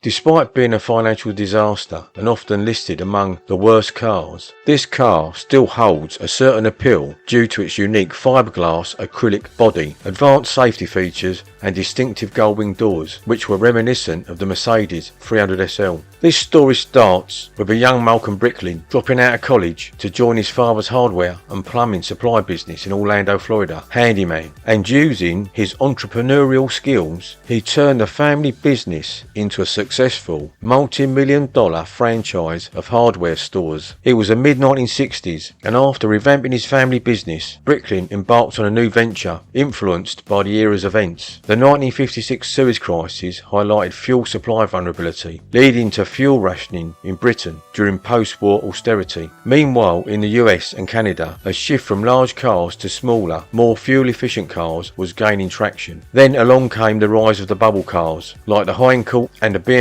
Despite being a financial disaster and often listed among the worst cars, this car still holds a certain appeal due to its unique fiberglass acrylic body, advanced safety features and distinctive gull-wing doors, which were reminiscent of the Mercedes 300 SL. This story starts with a young Malcolm Bricklin dropping out of college to join his father's hardware and plumbing supply business in Orlando, Florida, handyman, and using his entrepreneurial skills, he turned the family business into a successful multi-million-dollar franchise of hardware stores. It was the mid-1960s, and after revamping his family business, Bricklin embarked on a new venture influenced by the era's events. The 1956 Suez Crisis highlighted fuel supply vulnerability, leading to fuel rationing in Britain during post-war austerity. Meanwhile, in the US and Canada, a shift from large cars to smaller, more fuel-efficient cars was gaining traction. Then along came the rise of the bubble cars, like the Heinkel and the BMW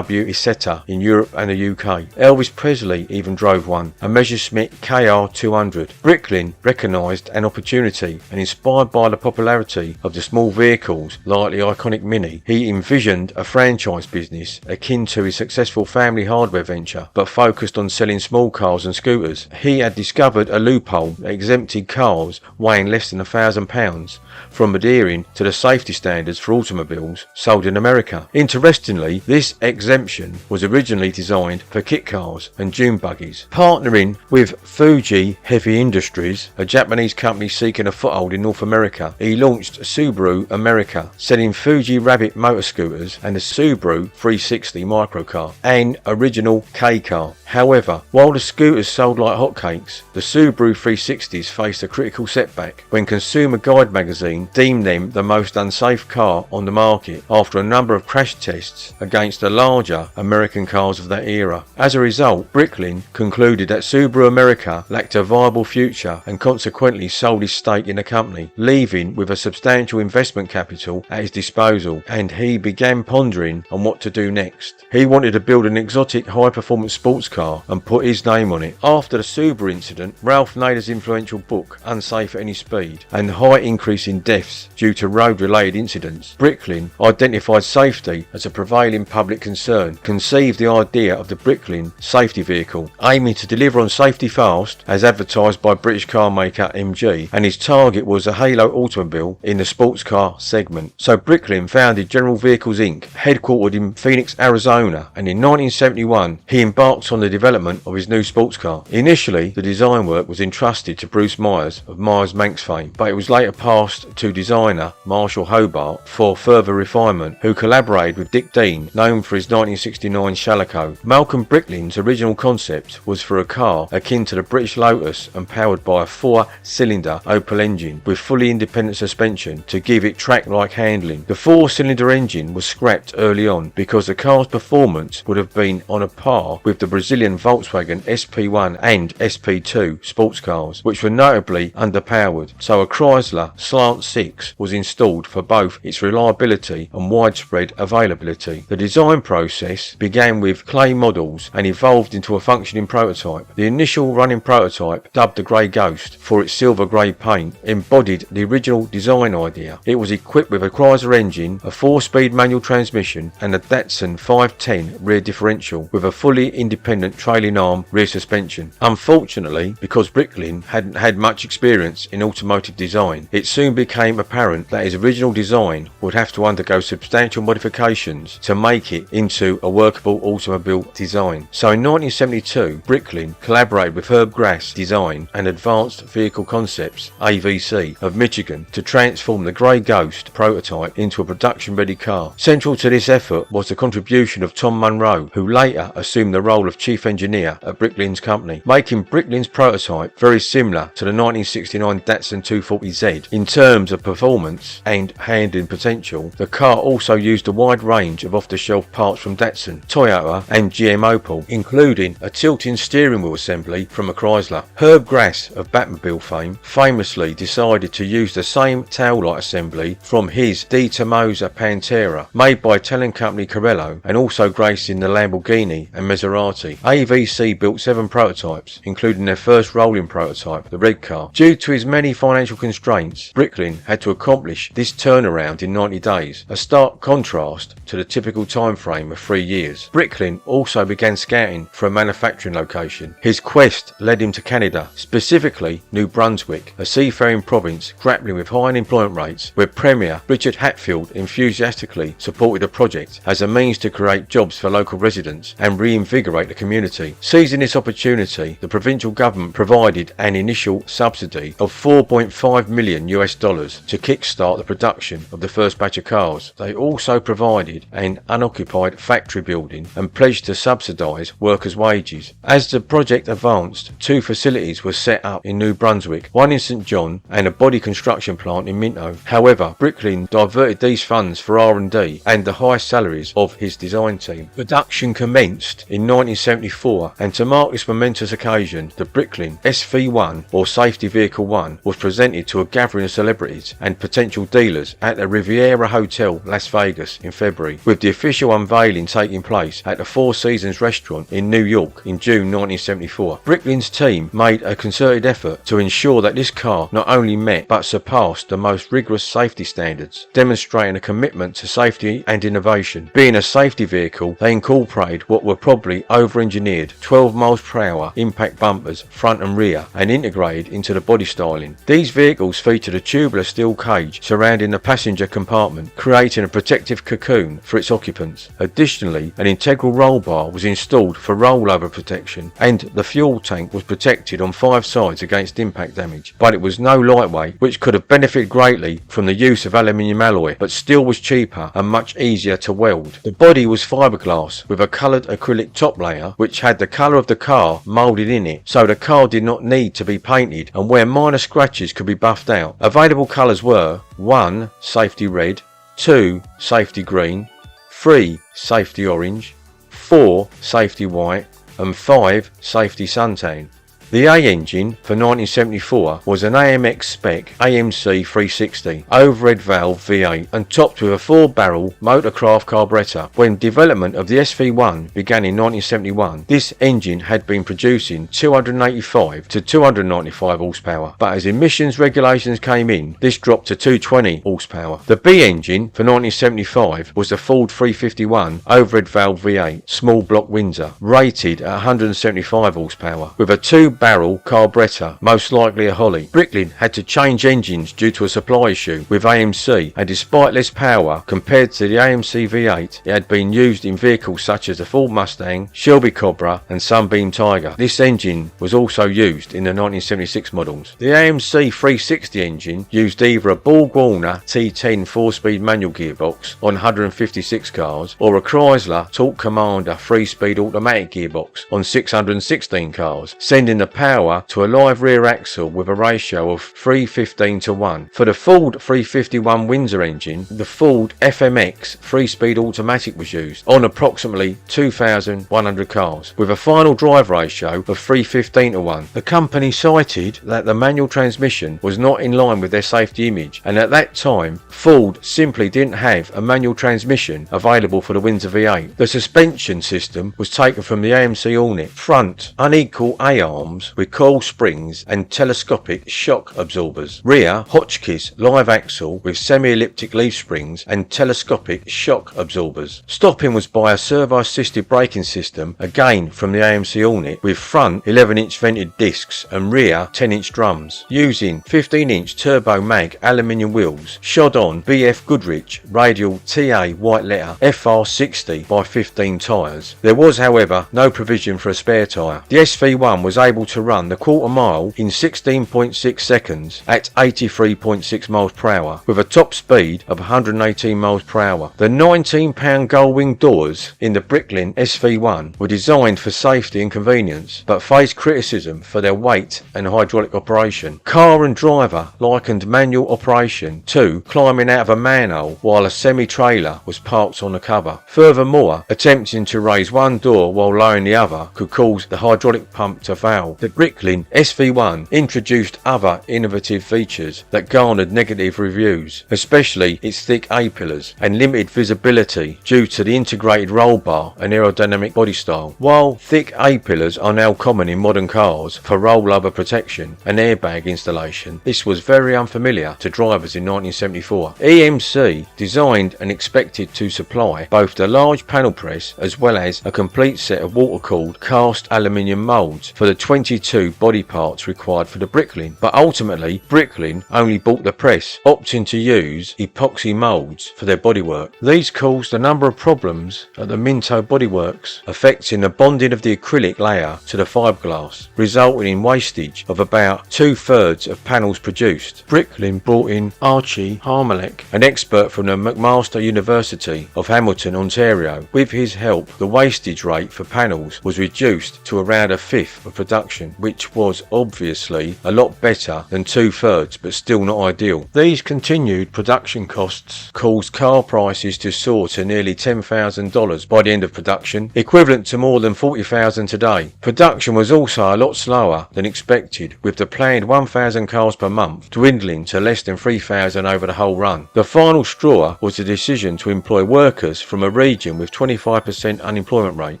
Isetta in Europe and the UK. Elvis Presley even drove one, a Messerschmitt KR200. Bricklin recognised an opportunity, and inspired by the popularity of the small vehicles like the iconic Mini, he envisioned a franchise business akin to his successful family hardware venture, but focused on selling small cars and scooters. He had discovered a loophole that exempted cars weighing less than £1,000 from adhering to the safety standards for automobiles sold in America. Interestingly, this exemption was originally designed for kit cars and dune buggies. Partnering with Fuji Heavy Industries, a Japanese company seeking a foothold in North America, he launched Subaru America, selling Fuji Rabbit motor scooters and the Subaru 360 microcar, an original K car. However, while the scooters sold like hotcakes, the Subaru 360s faced a critical setback when Consumer Guide magazine deemed them the most unsafe car on the market after a number of crash tests against the larger American cars of that era. As a result, Bricklin concluded that Subaru America lacked a viable future and consequently sold his stake in the company, leaving with a substantial investment capital at his disposal, and he began pondering on what to do next. He wanted to build an exotic high-performance sports car and put his name on it. After the Subaru incident, Ralph Nader's influential book Unsafe at Any Speed, and the high increase in deaths due to road-related incidents, Bricklin identified safety as a prevailing public concern, conceived the idea of the Bricklin safety vehicle, aiming to deliver on safety fast, as advertised by British car maker MG, and his target was a halo automobile in the sports car segment. So Bricklin founded General Vehicles Inc., headquartered in Phoenix, Arizona, and in 1971 he embarked on the development of his new sports car. Initially, the design work was entrusted to Bruce Myers of Myers Manx fame, but it was later passed to designer Marshall Hobart for further refinement, who collaborated with Dick Dean, known for his 1969 Shalico. Malcolm Bricklin's original concept was for a car akin to the British Lotus and powered by a 4-cylinder Opel engine with fully independent suspension to give it track-like handling. The 4-cylinder engine was scrapped early on because the car's performance would have been on a par with the Brazilian Volkswagen SP1 and SP2 sports cars, which were notably underpowered, so a Chrysler Slant 6 was installed for both its reliability and widespread availability. The design process began with clay models and evolved into a functioning prototype. The initial running prototype, dubbed the Grey Ghost for its silver grey paint, embodied the original design idea. It was equipped with a Chrysler engine, a 4-speed manual transmission and a Datsun 510 rear differential with a fully independent trailing arm rear suspension. Unfortunately, because Bricklin hadn't had much experience in automotive design, it soon became apparent that his original design would have to undergo substantial modifications to make it into a workable automobile design. So in 1972, Bricklin collaborated with Herb Grass Design and Advanced Vehicle Concepts (AVC) of Michigan to transform the Grey Ghost prototype into a production-ready car. Central to this effort was the contribution of Tom Munro, who later assumed the role of chief engineer at Bricklin's company, making Bricklin's prototype very similar to the 1969 Datsun 240Z in terms of performance and handling potential. The car also used a wide range of off-the-shelf parts from Datsun, Toyota and GM Opel, including a tilting steering wheel assembly from a Chrysler. Herb Grass of Batmobile fame famously decided to use the same taillight assembly from his De Tomaso Pantera, made by Italian company Carello and also gracing the Lamborghini and Maserati. AVC built 7 prototypes, including their first rolling prototype, the Red Car. Due to his many financial constraints, Bricklin had to accomplish this turnaround in 90 days, a stark contrast to the typical time frame frame of 3 years. Bricklin also began scouting for a manufacturing location. His quest led him to Canada, specifically New Brunswick, a seafaring province grappling with high unemployment rates, where Premier Richard Hatfield enthusiastically supported a project as a means to create jobs for local residents and reinvigorate the community. Seizing this opportunity, the provincial government provided an initial subsidy of $4.5 million to kickstart the production of the first batch of cars. They also provided an unoccupied factory building and pledged to subsidise workers' wages. As the project advanced, 2 facilities were set up in New Brunswick, one in St John and a body construction plant in Minto. However, Bricklin diverted these funds for R&D and the high salaries of his design team. Production commenced in 1974, and to mark this momentous occasion, the Bricklin SV-1, or Safety Vehicle 1, was presented to a gathering of celebrities and potential dealers at the Riviera Hotel, Las Vegas in February, with the official unveiling taking place at the Four Seasons restaurant in New York in June 1974. Bricklin's team made a concerted effort to ensure that this car not only met but surpassed the most rigorous safety standards, demonstrating a commitment to safety and innovation. Being a safety vehicle, they incorporated what were probably over-engineered 12 miles per hour impact bumpers front and rear and integrated into the body styling. These vehicles featured a tubular steel cage surrounding the passenger compartment, creating a protective cocoon for its occupants. Additionally, an integral roll bar was installed for rollover protection, and the fuel tank was protected on 5 sides against impact damage. But it was no lightweight, which could have benefited greatly from the use of aluminium alloy, but still was cheaper and much easier to weld. The body was fiberglass with a coloured acrylic top layer which had the colour of the car moulded in it, so the car did not need to be painted, and where minor scratches could be buffed out. Available colours were 1. Safety red, 2. Safety green, 3. Safety orange, 4. Safety white, and 5. Safety suntan. The A engine for 1974 was an AMX spec AMC 360 overhead valve V8 and topped with a 4-barrel motorcraft carburettor. When development of the SV-1 began in 1971, this engine had been producing 285 to 295 horsepower, but as emissions regulations came in, this dropped to 220 horsepower. The B engine for 1975 was the Ford 351 overhead valve V8 small block Windsor, rated at 175 horsepower, with a 2-barrel carburettor, most likely a Holly. Bricklin had to change engines due to a supply issue with AMC, and despite less power compared to the AMC V8, it had been used in vehicles such as the Ford Mustang, Shelby Cobra and Sunbeam Tiger. This engine was also used in the 1976 models. The AMC 360 engine used either a Borg-Warner T10 4-speed manual gearbox on 156 cars or a Chrysler Torque Commander 3-speed automatic gearbox on 616 cars, sending the power to a live rear axle with a ratio of 3:15:1. For the Ford 351 Windsor engine, the Ford FMX 3-speed automatic was used on approximately 2,100 cars, with a final drive ratio of 3:15:1. The company cited that the manual transmission was not in line with their safety image, and at that time Ford simply didn't have a manual transmission available for the Windsor V8. The suspension system was taken from the AMC Hornet. Front, unequal A-arms with coil springs and telescopic shock absorbers. Rear, Hotchkiss live axle with semi-elliptic leaf springs and telescopic shock absorbers. Stopping was by a servo-assisted braking system, again from the AMC Hornet, with front 11-inch vented discs and rear 10-inch drums, using 15-inch turbo mag aluminium wheels, shod on BF Goodrich radial TA white letter FR60 by 15 tyres. There was, however, no provision for a spare tyre. The SV-1 was able to run the quarter mile in 16.6 seconds at 83.6 miles per hour with a top speed of 118 miles per hour. The 19-pound gull-wing doors in the Bricklin SV-1 were designed for safety and convenience, but faced criticism for their weight and hydraulic operation. Car and driver likened manual operation to climbing out of a manhole while a semi-trailer was parked on the cover. Furthermore, attempting to raise one door while lowering the other could cause the hydraulic pump to fail. The Bricklin SV-1 introduced other innovative features that garnered negative reviews, especially its thick A-pillars and limited visibility due to the integrated roll bar and aerodynamic body style. While thick A-pillars are now common in modern cars for rollover protection and airbag installation, this was very unfamiliar to drivers in 1974. EMC designed and expected to supply both the large panel press as well as a complete set of water-cooled cast aluminium moulds for the 22 body parts required for the Bricklin, but ultimately Bricklin only bought the press, opting to use epoxy moulds for their bodywork. These caused a number of problems at the Minto bodyworks, affecting the bonding of the acrylic layer to the fiberglass, resulting in wastage of about 2/3 of panels produced. Bricklin brought in Archie Harmelek, an expert from the McMaster University of Hamilton, Ontario. With his help, the wastage rate for panels was reduced to around a fifth of production, which was obviously a lot better than 2/3, but still not ideal. These continued production costs caused car prices to soar to nearly $10,000 by the end of production, equivalent to more than $40,000 today. Production was also a lot slower than expected, with the planned 1,000 cars per month dwindling to less than 3,000 over the whole run. The final straw was the decision to employ workers from a region with 25% unemployment rate,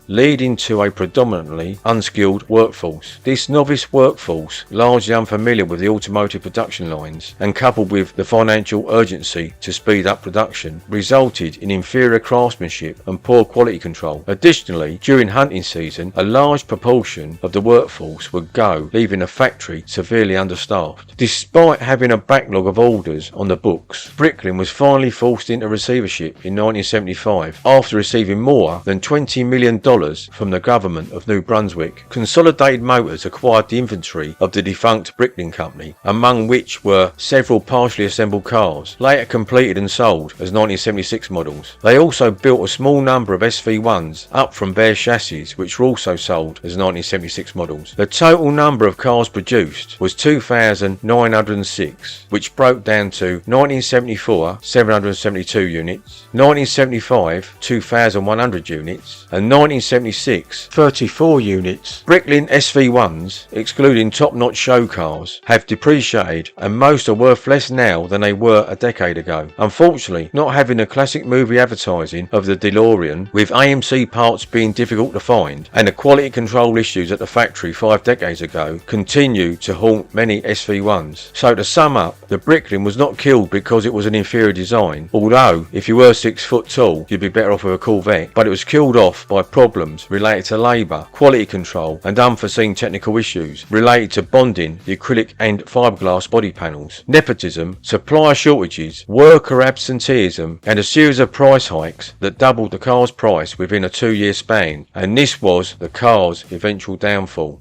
leading to a predominantly unskilled workforce. This novice workforce, largely unfamiliar with the automotive production lines and coupled with the financial urgency to speed up production, resulted in inferior craftsmanship and poor quality control. Additionally, during hunting season, a large proportion of the workforce would go, leaving the factory severely understaffed. Despite having a backlog of orders on the books, Bricklin was finally forced into receivership in 1975 after receiving more than $20 million from the government of New Brunswick. Consolidated Motors acquired the inventory of the defunct Bricklin company, among which were several partially assembled cars, later completed and sold as 1976 models. They also built a small number of SV-1s up from bare chassis, which were also sold as 1976 models. The total number of cars produced was 2,906, which broke down to 1974 772 units, 1975 2,100 units, and 1976 34 units. Bricklin SV-1s, excluding top-notch show cars, have depreciated and most are worth less now than they were a decade ago. Unfortunately, not having the classic movie advertising of the DeLorean, with AMC parts being difficult to find, and the quality control issues at the factory 5 decades ago, continue to haunt many SV-1s. So to sum up, the Bricklin was not killed because it was an inferior design, although if you were 6 foot tall you'd be better off with a Corvette, but it was killed off by problems related to labour, quality control and unforeseen technical issues related to bonding the acrylic and fiberglass body panels, nepotism, supplier shortages, worker absenteeism and a series of price hikes that doubled the car's price within a 2-year span, and this was the car's eventual downfall.